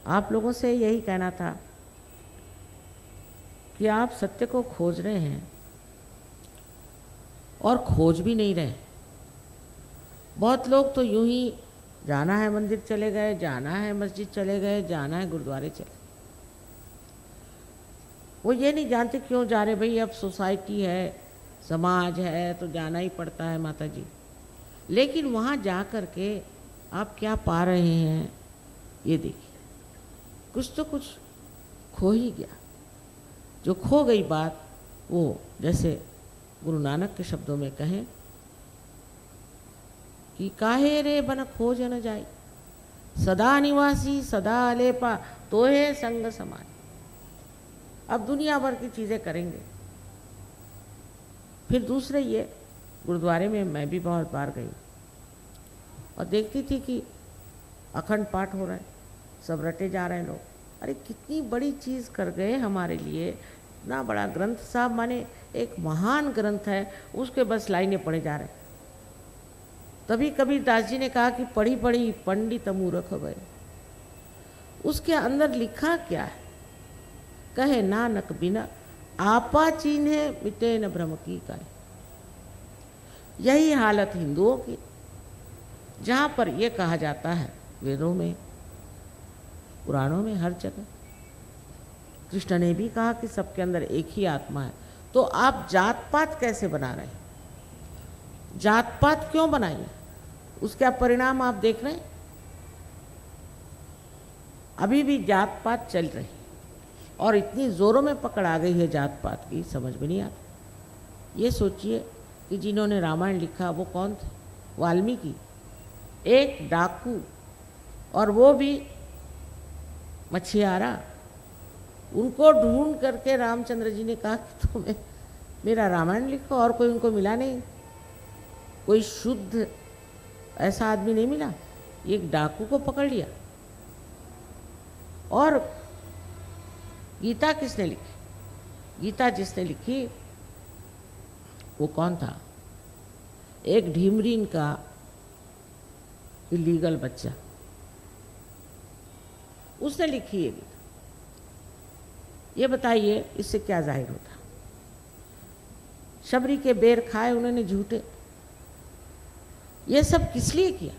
आप लोगों से यही कहना था कि आप सत्य को खोज रहे हैं और खोज भी नहीं रहे। बहुत लोग तो यूं ही जाना है मंदिर चले गए, जाना है मस्जिद चले गए, जाना है गुरुद्वारे चले। वो ये नहीं जानते क्यों जा रहे। भाई अब सोसाइटी है, समाज है, तो जाना ही पड़ता है माता जी। लेकिन वहाँ जा कर के आप क्या पा रहे हैं ये देखिए। कुछ तो कुछ खो ही गया। जो खो गई बात, वो जैसे गुरु नानक के शब्दों में कहें कि काहे रे बन खोज न जाई, सदा निवासी सदा अलेपा, तोहे संग समाई। अब दुनिया भर की चीज़ें करेंगे। फिर दूसरे ये गुरुद्वारे में मैं भी बहुत बार गई और देखती थी कि अखंड पाठ हो रहा है, सब रटे जा रहे हैं लोग। अरे कितनी बड़ी चीज़ कर गए हमारे लिए। इतना बड़ा ग्रंथ साहब, माने एक महान ग्रंथ है, उसके बस लाइनें पढ़े जा रहे हैं। तभी कबीर दास जी ने कहा कि पढ़ी पढ़ी पंडित मूर्ख भय। उसके अंदर लिखा क्या है? कहे नानक बिना आपा चीन्हे मिटे न भ्रम की काय। यही हालत हिंदुओं की, जहाँ पर यह कहा जाता है वेदों में, पुराणों में, हर जगह। कृष्ण ने भी कहा कि सबके अंदर एक ही आत्मा है। तो आप जात पात कैसे बना रहे हैं? जात पात क्यों बनाइए? उसका परिणाम आप देख रहे हैं। अभी भी जात पात चल रही और इतनी जोरों में पकड़ आ गई है जात पात की, समझ में नहीं आता। ये सोचिए कि जिन्होंने रामायण लिखा वो कौन थे? वाल्मीकि, एक डाकू, और वो भी मछियारा। उनको ढूंढ करके रामचंद्र जी ने कहा कि तुम्हें मेरा रामायण लिखो, और कोई उनको मिला नहीं। कोई शुद्ध ऐसा आदमी नहीं मिला। एक डाकू को पकड़ लिया। और गीता किसने लिखी? गीता जिसने लिखी वो कौन था? एक ढीमरीन का इलीगल बच्चा, उसने लिखी है गीता। ये बताइए इससे क्या जाहिर होता? शबरी के बेर खाए उन्होंने झूठे। ये सब किस लिए किया?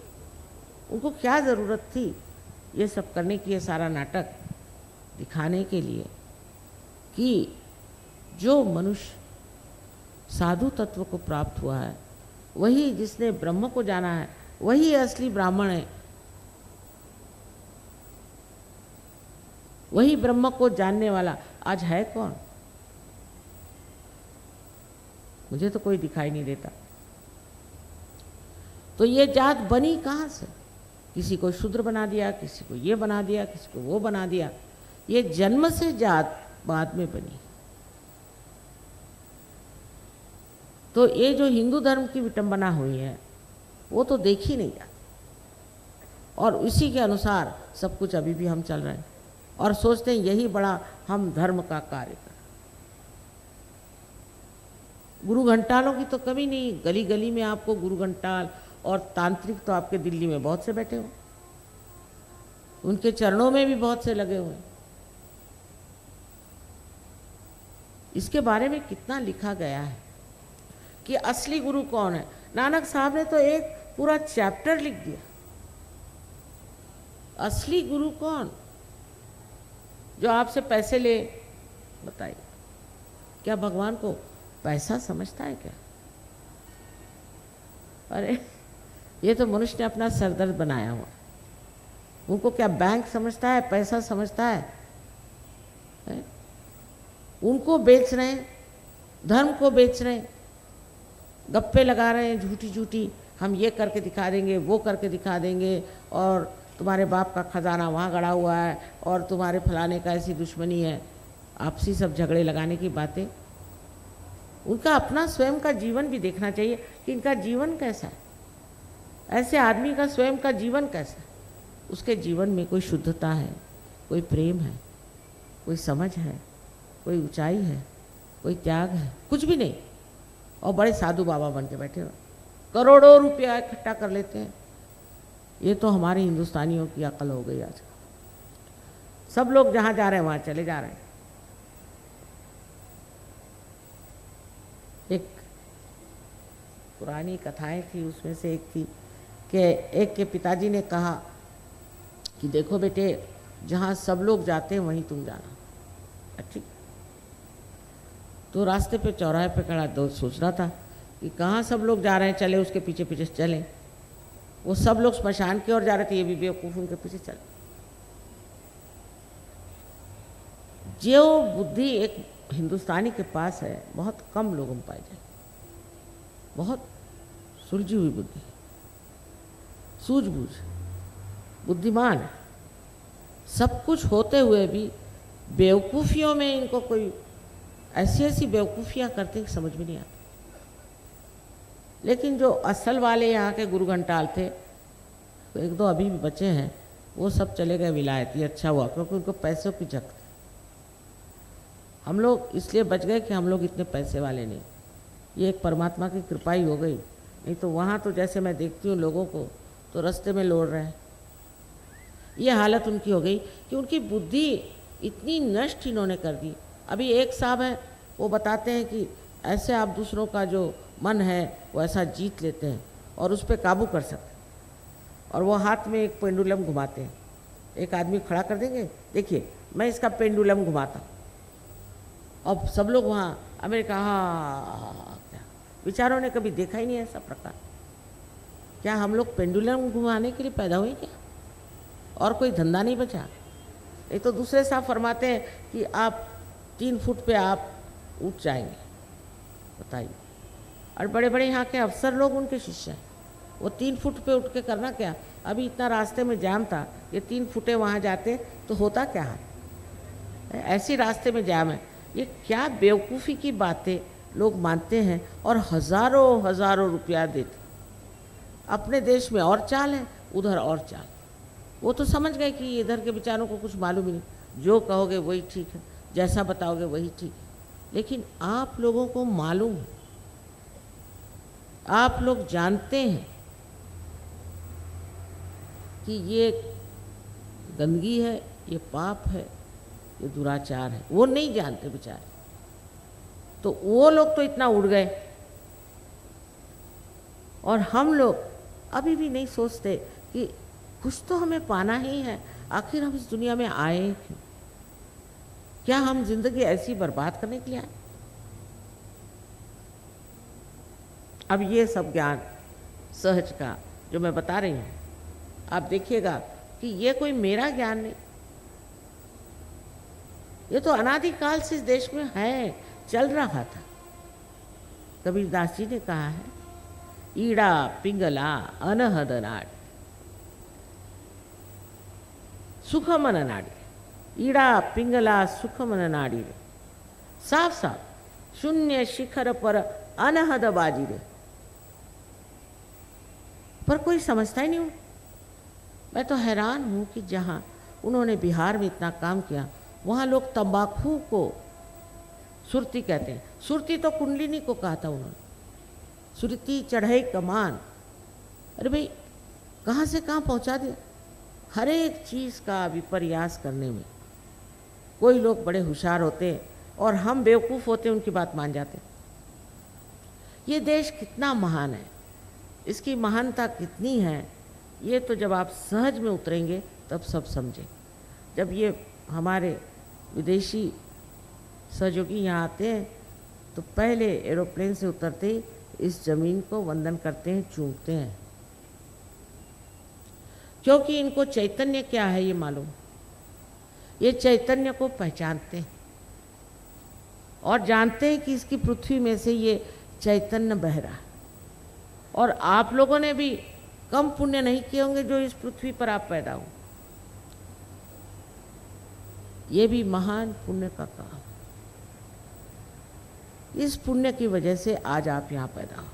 उनको क्या ज़रूरत थी ये सब करने की? ये सारा नाटक दिखाने के लिए कि जो मनुष्य साधु तत्व को प्राप्त हुआ है, वही जिसने ब्रह्म को जाना है, वही असली ब्राह्मण है। वही ब्रह्म को जानने वाला आज है कौन? मुझे तो कोई दिखाई नहीं देता। तो ये जात बनी कहाँ से? किसी को शूद्र बना दिया, किसी को ये बना दिया, किसी को वो बना दिया। ये जन्म से जात बाद में बनी। तो ये जो हिंदू धर्म की विटंबना हुई है वो तो देखी नहीं जाती, और उसी के अनुसार सब कुछ अभी भी हम चल रहे हैं और सोचते हैं यही बड़ा हम धर्म का कार्य कर। गुरु घंटालों की तो कमी नहीं। गली गली में आपको गुरु घंटाल और तांत्रिक तो आपके दिल्ली में बहुत से बैठे हुए, उनके चरणों में भी बहुत से लगे हुए। इसके बारे में कितना लिखा गया है कि असली गुरु कौन है। नानक साहब ने तो एक पूरा चैप्टर लिख दिया। असली गुरु कौन? जो आपसे पैसे ले। बताइए, क्या भगवान को पैसा समझता है क्या? अरे ये तो मनुष्य ने अपना सरदर्द बनाया हुआ। उनको क्या बैंक समझता है, पैसा समझता है? उनको बेच रहे हैं, धर्म को बेच रहे हैं, गप्पे लगा रहे हैं झूठी झूठी। हम ये करके दिखा देंगे, वो करके दिखा देंगे, और तुम्हारे बाप का खजाना वहाँ गड़ा हुआ है, और तुम्हारे फलाने का ऐसी दुश्मनी है। आपसी सब झगड़े लगाने की बातें। उनका अपना स्वयं का जीवन भी देखना चाहिए कि इनका जीवन कैसा है। ऐसे आदमी का स्वयं का जीवन कैसा है? उसके जीवन में कोई शुद्धता है, कोई प्रेम है, कोई समझ है, कोई ऊंचाई है, कोई त्याग है? कुछ भी नहीं। और बड़े साधु बाबा बन के बैठे हो, करोड़ों रुपया इकट्ठा कर लेते हैं। ये तो हमारे हिंदुस्तानियों की अकल हो गई आज। सब लोग जहाँ जा रहे हैं वहाँ चले जा रहे हैं। एक पुरानी कथाएं थी, उसमें से एक थी कि एक के पिताजी ने कहा कि देखो बेटे, जहाँ सब लोग जाते हैं वहीं तुम जाना। ठीक। तो रास्ते पे चौराहे पे खड़ा दोस्त सोच रहा था कि कहाँ सब लोग जा रहे हैं, चले उसके पीछे पीछे चले। वो सब लोग स्मशान की ओर जा रहे थे, ये भी बेवकूफ़ उनके पीछे चले। जो बुद्धि एक हिंदुस्तानी के पास है, बहुत कम लोगों में पाई जाए। बहुत सुलझी हुई बुद्धि, सूझबूझ, बुद्धिमान है। सब कुछ होते हुए भी बेवकूफ़ियों में इनको कोई ऐसी ऐसी बेवकूफ़ियाँ करते कि समझ में नहीं आती। लेकिन जो असल वाले यहाँ के गुरु घंटाल थे, एक दो अभी भी बचे हैं, वो सब चले गए विलायत। ये अच्छा हुआ, क्योंकि उनको पैसों की झक थी। हम लोग इसलिए बच गए कि हम लोग इतने पैसे वाले नहीं। ये एक परमात्मा की कृपा ही हो गई, नहीं तो वहाँ तो जैसे मैं देखती हूँ लोगों को, तो रास्ते में लौट रहे हैं। ये हालत उनकी हो गई कि उनकी बुद्धि इतनी नष्ट इन्होंने कर दी। अभी एक साहब हैं, वो बताते हैं कि ऐसे आप दूसरों का जो मन है वो ऐसा जीत लेते हैं और उस पर काबू कर सकते हैं। और वो हाथ में एक पेंडुलम घुमाते हैं। एक आदमी खड़ा कर देंगे, देखिए मैं इसका पेंडुलम घुमाता हूँ। अब सब लोग वहाँ अमेरिका, हाँ, क्या विचारों ने कभी देखा ही नहीं ऐसा प्रकार। क्या हम लोग पेंडुलम घुमाने के लिए पैदा हुए क्या? और कोई धंधा नहीं बचा? ये तो दूसरे साहब फरमाते हैं कि आप 3 फुट पे आप उठ जाएंगे, बताइए। और बड़े बड़े यहाँ के अफसर लोग उनके शिष्य हैं। वो 3 फुट पे उठ के करना क्या? अभी इतना रास्ते में जाम था, ये 3 फुटे वहाँ जाते तो होता क्या है? ऐसी रास्ते में जाम है। ये क्या बेवकूफ़ी की बातें लोग मानते हैं और हज़ारों हज़ारों रुपया देते। अपने देश में और चाल है, उधर और चाल। वो तो समझ गए कि इधर के बेचारों को कुछ मालूम ही नहीं, जो कहोगे वही ठीक है, जैसा बताओगे वही ठीक है। लेकिन आप लोगों को मालूम है, आप लोग जानते हैं कि ये गंदगी है, ये पाप है, ये दुराचार है। वो नहीं जानते बेचारे। तो वो लोग तो इतना उड़ गए, और हम लोग अभी भी नहीं सोचते कि कुछ तो हमें पाना ही है। आखिर हम इस दुनिया में आए क्यों? क्या हम जिंदगी ऐसी बर्बाद करने के लिए आए? अब ये सब ज्ञान सहज का जो मैं बता रही हूँ, आप देखिएगा कि ये कोई मेरा ज्ञान नहीं, ये तो अनादिकाल से इस देश में है, चल रहा था। कबीरदास जी ने कहा है, ईड़ा पिंगला अनहद नाड़ सुख मन नाड़ी। ईड़ा पिंगला सुख मन नाड़ी रे, साफ साफ शून्य शिखर पर अनहद बाजी रे। पर कोई समझता ही नहीं हूँ। मैं तो हैरान हूँ कि जहाँ उन्होंने बिहार में इतना काम किया, वहाँ लोग तंबाकू को सुरती कहते हैं। सुरती तो कुंडलिनी को कहा था उन्होंने, सुरती चढ़े कमान। अरे भाई, कहाँ से कहाँ पहुँचा दिया। हर एक चीज़ का विपर्यास करने में कोई लोग बड़े होशियार होते हैं और हम बेवकूफ़ होते हैं, उनकी बात मान जाते हैं। ये देश कितना महान है, इसकी महानता कितनी है, ये तो जब आप सहज में उतरेंगे तब सब समझें। जब ये हमारे विदेशी सहयोगी यहाँ आते हैं तो पहले एरोप्लेन से उतरते ही इस ज़मीन को वंदन करते हैं, चूमते हैं, क्योंकि इनको चैतन्य क्या है ये मालूम। ये चैतन्य को पहचानते हैं और जानते हैं कि इसकी पृथ्वी में से ये चैतन्य बह रहा है। और आप लोगों ने भी कम पुण्य नहीं किए होंगे जो इस पृथ्वी पर आप पैदा हो। ये भी महान पुण्य का काम। इस पुण्य की वजह से आज आप यहाँ पैदा हो।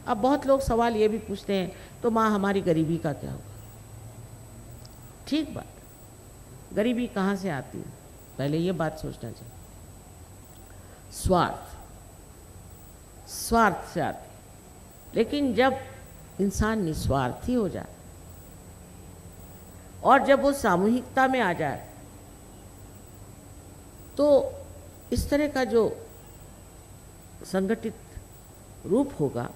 अब बहुत लोग सवाल ये भी पूछते हैं, तो माँ हमारी गरीबी का क्या होगा? ठीक बात, गरीबी कहाँ से आती है? पहले ये बात सोचना चाहिए। स्वार्थ से आती है। लेकिन जब इंसान निस्वार्थी हो जाए और जब वो सामूहिकता में आ जाए तो इस तरह का जो संगठित रूप होगा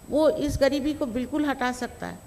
वो इस गरीबी को बिल्कुल हटा सकता है।